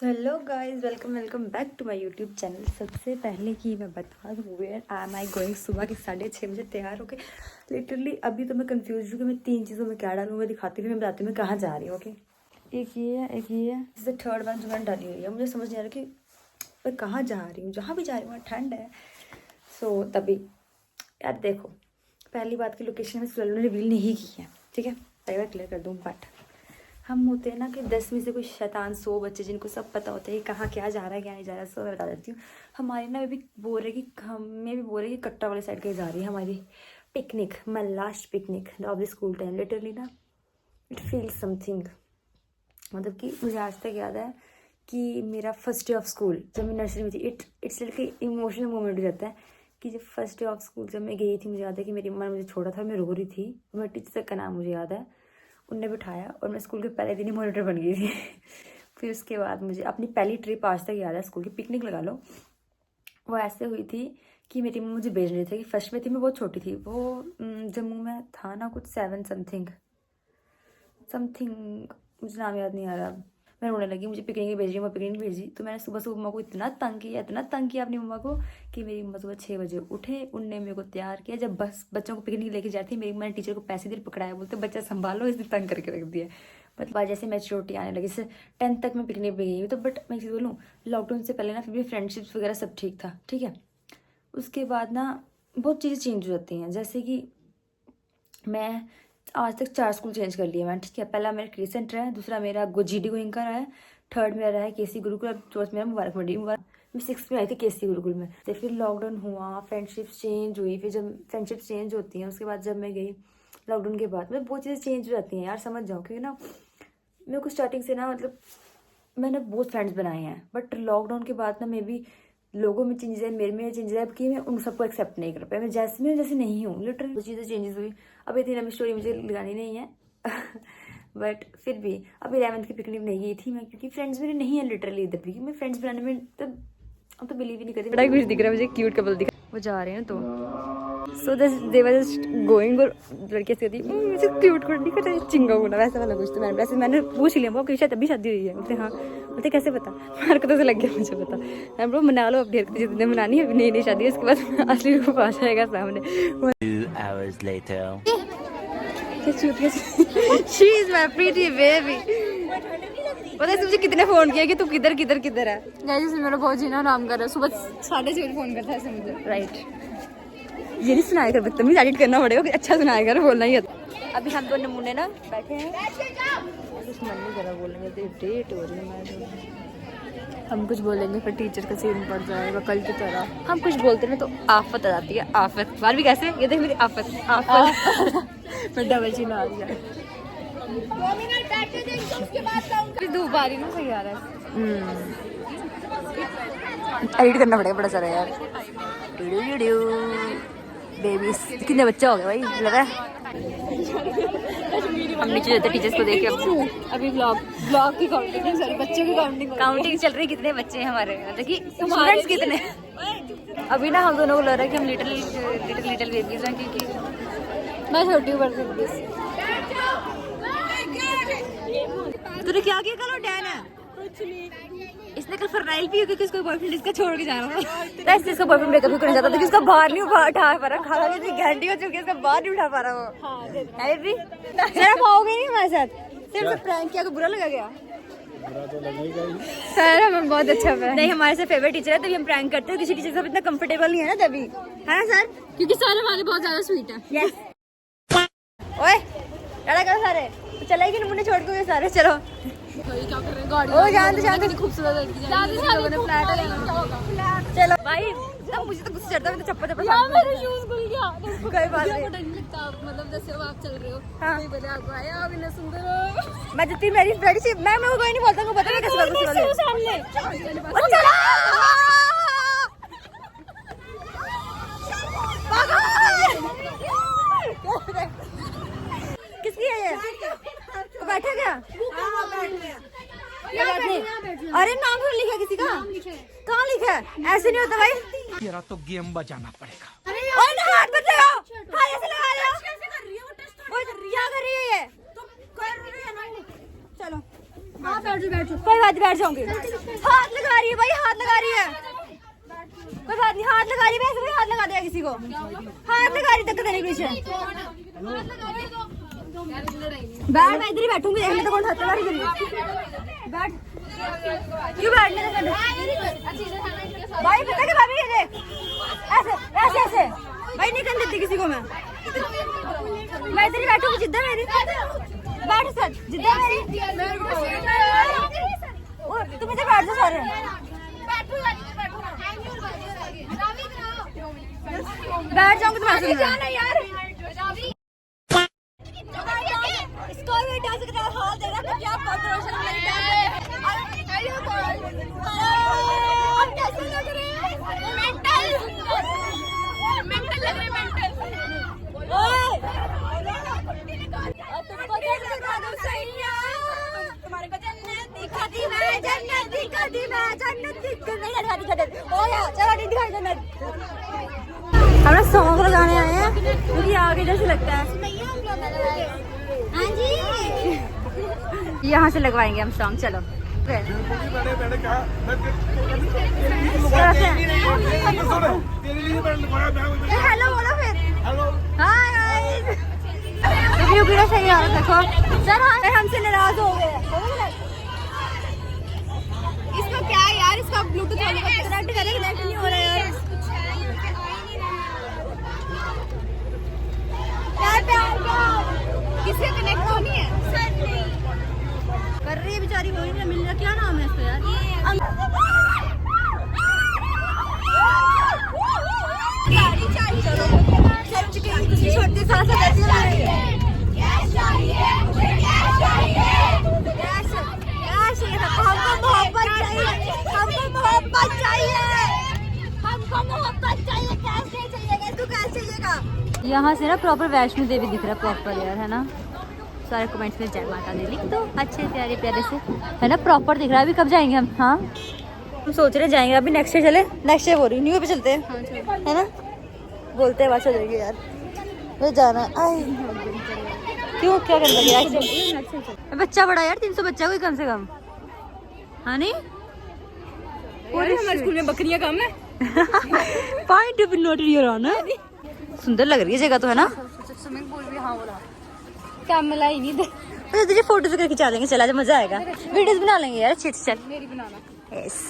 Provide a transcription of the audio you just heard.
So hello guys, welcome welcome back to my YouTube channel. सबसे पहले कि मैं बता दूँ वेयर आई एम गोइंग। सुबह के 6:30 बजे तैयार होके लिटरली अभी तो मैं कंफ्यूज हूँ कि मैं 3 चीज़ों में क्या डालूँ। मैं दिखाती हूँ, मैं बताती हूँ मैं कहाँ जा रही हूँ। ओके, एक ये है, एक ये है, इससे थर्ड वन जो मैंने डाली हुई है। मुझे समझ नहीं आ रहा कि मैं कहाँ जा रही हूँ। जहाँ भी जा रही हूँ वहाँ ठंड है। सो तभी यार देखो, पहली बात की लोकेशन हमें स्कूल ने रिवील नहीं की है, ठीक है, पहले क्लियर कर दूँ। बट हम होते हैं ना कि 10 में से कोई शैतान 100 बच्चे जिनको सब पता होता है कि कहाँ क्या जा रहा है क्या नहीं जा रहा है, सब मैं बता देती हूँ। हमारी ना भी बोल रहे कि हमें भी बोल रहे कि कट्टा वाले साइड कहीं जा रही है हमारी picnic, my last picnic of the school time. Literally ना इट फील्स समथिंग, मतलब कि मुझे आज तक याद है कि मेरा फर्स्ट डे ऑफ स्कूल जब मैं नर्सरी में थी, इट्स लिटरली इमोशनल मोमेंट हो जाता है कि जब फर्स्ट डे ऑफ स्कूल जब मैं गई थी, मुझे याद है कि मेरी अम्मा ने मुझे छोड़ा था, मैं रो रही थी। मेरे टीचर का नाम मुझे याद है, उनने बिठाया और मैं स्कूल के पहले दिन ही मॉनिटर बन गई थी। फिर उसके बाद मुझे अपनी पहली ट्रिप आज तक याद है, स्कूल की पिकनिक लगा लो। वो ऐसे हुई थी कि मेरी मम्मी मुझे भेज रही थी कि फर्स्ट में थी, मैं बहुत छोटी थी। वो जम्मू में था ना कुछ 7 समथिंग, मुझे नाम याद नहीं आ रहा। मैं रोने लगी, मुझे पिकनिक भेज रही, मैं पिकनिक भेजी। तो मैंने सुबह सुबह मम्मा को इतना तंग किया अपनी मम्मा को कि मेरी मम्मा सुबह 6 बजे उठे, उनने मेरे को तैयार किया। जब बस बच्चों को पिकनिक लेके जाती मेरी मम्मा ने टीचर को पैसे दिल पकड़ाया, बोलते बच्चा संभालो, इसने तंग करके रख दिया। मतलब जैसे मैच्योरिटी आने लगी, जैसे 10th तक मैं पिकनिक पे गई। तो बट मैं एक चीज़ बोलूँ, लॉकडाउन से पहले ना फिर भी फ्रेंडशिप्स वगैरह सब ठीक था, ठीक है। उसके बाद ना बहुत चीज़ें चेंज हो जाती हैं, जैसे कि मैं आज तक 4 स्कूल चेंज कर लिए मैंने, ठीक है। पहला मेरा क्रिसेंट रहा है, दूसरा मेरा GD गोइंग का रहा है, थर्ड मेरा रहा है KC गुरुकुल, अब चौथ मेरा मुबारक मंडी। मैं 6th में आई थी KC गुरुकुल में। तो फिर लॉकडाउन हुआ, फ्रेंडशिप्स चेंज हुई। फिर जब फ्रेंडशिप्स चेंज होती हैं उसके बाद जब मैं गई लॉकडाउन के बाद, मतलब बहुत चीज़ें चेंज हो जाती हैं यार, समझ जाओ। क्योंकि ना मेरे को स्टार्टिंग से ना, मतलब मैंने बहुत फ्रेंड्स बनाए हैं, बट लॉकडाउन के बाद ना मे बी लोगों में चेंजेस है, मेरे में चेंजेस है कि मैं उन सबको एक्सेप्ट नहीं कर पाया। मैं जैसे नहीं हूँ, लिटरली वो चीज़ें चेंजेस हुई। अब इतनी लंबी स्टोरी मुझे लगानी नहीं है। बट फिर भी अब 11th की पिकनिक नहीं गई थी मैं, क्योंकि फ्रेंड्स मेरे नहीं है लिटरली इधर भी। मैं फ्रेंड्स बनाने में अब तो बिलीव ही नहीं करती। बड़ा कुछ दिख रहा है मुझे, क्यूट कपल दिख रहा है, वो जा रहे हैं। तो सो दे वर जस्ट गोइंग, और लड़की ऐसी होती मुझे क्यूट क्यूट नहीं करता, चिंगा होना वैसा वाला कुछ। तो मैंने पूछ लिया वो कि शायद अभी शादी हुई है। बोलते हाँ, बोलते कैसे पता, हरकतों से लग गया मुझे पता। मैं ब्रो मना लो अपनी हरकतें जितने मनानी है, अभी नई शादी है, इसके बाद असली रूप आ जाएगा सामने। 2 hours later. She is my pretty baby. पता है मुझे कितने फोन किया कि तू किधर किधर किधर है। गाइस मेरा बहुत जीना नाम कर रहा है, सुबह 6:30 फोन करता है मुझे, राइट। ये नहीं सुनाया कर, बदतमीज एडिट करना पड़ेगा कि अच्छा सुनाया कर, बोलना ही है। अभी हम 2 नमूने ना बैठे हैं, कुछ मन नहीं कर रहा बोलने में, डेट हो रही है। हम कुछ बोलेंगे फिर टीचर का सीन पड़ जाएगा कल की तरह। हम कुछ बोलते हैं तो आफत आ जाती है, आफत। बार भी कैसे, ये देख मेरी आफत मैं डबल चीन आ गया। 2 मिनट बैठे देंगे उसके बाद धूप आ रही ना, सही आ रहा है। एडिट करना पड़ेगा बड़ा सारा यार। बेबीज कितने बच्चे हो गए भाई, लगा हम नीचे जाते टीचर्स को देख के। अभी ब्लॉग की काउंटिंग, सॉरी बच्चों की काउंटिंग चल रही, कितने बच्चे हैं हमारे, मतलब कि स्टूडेंट्स कितने। अभी ना हम दोनों को लग रहा है कि हम लिटिल बेबीज हैं, क्योंकि मैं छोटी हूँ। तूने क्या किया कल, डैन है कुछ नहीं। इसने कल फरनाइल पी क्योंकि उसका बॉयफ्रेंड इसका छोड़ के जा रहा था। ऐसे इसका बॉयफ्रेंड ब्रेकअप करने जाता था कि उसका बाहर नहीं उठा पा रहा, खाना कितनी घंटी हो चुकी है, उसका बाहर नहीं उठा पा रहा वो। हाँ, है भी सर आओगे नहीं हमारे साथ, सिर्फ प्रैंक किया, को बुरा लगा गया। बुरा तो लगेगा ही सर, हमें बहुत अच्छा है। नहीं, हमारे से फेवरेट टीचर है तभी हम प्रैंक करते हैं, किसी टीचर से इतना कंफर्टेबल नहीं है ना तभी, है ना सर, क्योंकि सर हमारे बहुत ज्यादा स्वीट है। यस ओए लड़ा करो सारे, चलेगी नमूने छोड़ के सारे, चलो क्या कर रहे हैं गाड़ी। ओ जानते खूबसूरत लड़की चलो भाई। तब मुझे तो गुस्सा चढ़ता है, मैं तो चप्पल यार मेरे शूज खुल गया। कोई बात नहीं, मतलब जैसे आप चल रहे हो, हाँ बोले आपको आया आप इतना सुंदर हो। मैं जितनी मेरी फ्रेंडशिप, मैं कोई नहीं बोलता, पता नहीं कैसे गुस्सा सामने। किसकी है ये, बैठा क्या? अरे नाम तो लिखा किसी का, कहाँ लिखा है? ऐसे नहीं होता भाई, तेरा तो गेम बजाना पड़ेगा। हाथ मत लगाओ, हाथ ऐसे लगा रहे हो, वो क्या कर रही है ये? चलो हाँ बैठ जाओ कोई बात नहीं, बैठ जाऊंगी। हाथ लगा रही है भाई, हाथ लगा रही है, कोई बात नहीं, हाथ लगा रही है, वैसे भी हाथ लगा दिया किसी को, हाथ लगा रही धक्का देने के पीछे। बैठ, मैं इधर ही बैठूंगी, देखने तो कौन हाथ लगा रही है। बैठ, क्यों बैठने दे भाई, पता क्या भाभी, ये देख ऐसे ऐसे ऐसे भाई, नहीं करने देती किसी को मैं इधर ही बैठूंगी, जिद्दा मेरी, बैठ सच, जिद्दा मेरी, तुम इधर बैठ जाओ सारे, बैठ जाऊंगी तुम्हारे साथ यार। इसको भी डांस का हाल देना तो क्या कंट्रोवर्शियल मेरी डांस कैसे लग रहे हैं, मेंटल लग रहे हैं, मेंटल। ओए तुमको दिखा दूं सैया, तुम्हारे को जन्नत दिखाती मैं, जन्नत दिखाती मैं, जन्नत दिखाती। ओ यार चलो नहीं दिखाई जन्नत। हम लोग सॉन्ग लगाने आए हैं क्योंकि आगे जैसे लगता है। हाँ जी, यहाँ से लगवाएंगे हम सॉन्ग, चलो। हेलो बोलो फिर, हाय गाइस। रिव्यू भी सही आ रहा, देखो सर, हाँ हमसे नाराज हो गए। इसका क्या है यार, इसका ब्लूटूथ कनेक्ट नहीं हो रहा है यार। किससे कनेक्ट होनी है, कर रही है बेचारी, हो ही नहीं मिल रहा। क्या नाम है इसका यार, छोटी सा हमको मोहब्बत चाहिए, हमको मोहब्बत चाहिए, हमको मोहब्बत चाहिए, कैश नहीं चाहिएगा, तू कैश चाहिएगा। यहाँ से ना प्रॉपर वैष्णो देवी दिख रहा है प्रॉपर यार, है ना। सारे कमेंट्स में जय माता दी लिख दो, अच्छे प्यारे प्यारे से, है ना, प्रॉपर दिख रहा है। अभी कब जाएंगे हम, हाँ हम सोच रहे जाएंगे अभी, नेक्स्ट ईयर चले, नेक्स्ट ईयर बोल रही, न्यू ईयर पे चलते हैं, है ना, बोलते हैं बात चल जाएगी यार, वो जाना है। क्यों, क्या करना यार, बच्चा बड़ा यार, 300 बच्चा कोई कम से कम, हाँ नहीं, पूरे हमारे स्कूल में बकरियां कम है। Point of note your honour. सुंदर लग रही है जगह तो, है ना। स्विमिंग पूल भी, हाँ बोला कैमरा ही नहीं दे, तुझे फोटोज करके खिंचा लेंगे, चला जा, मजा आएगा, वीडियोस बना लेंगे यार अच्छी अच्छी। चल मेरी बनाना, यस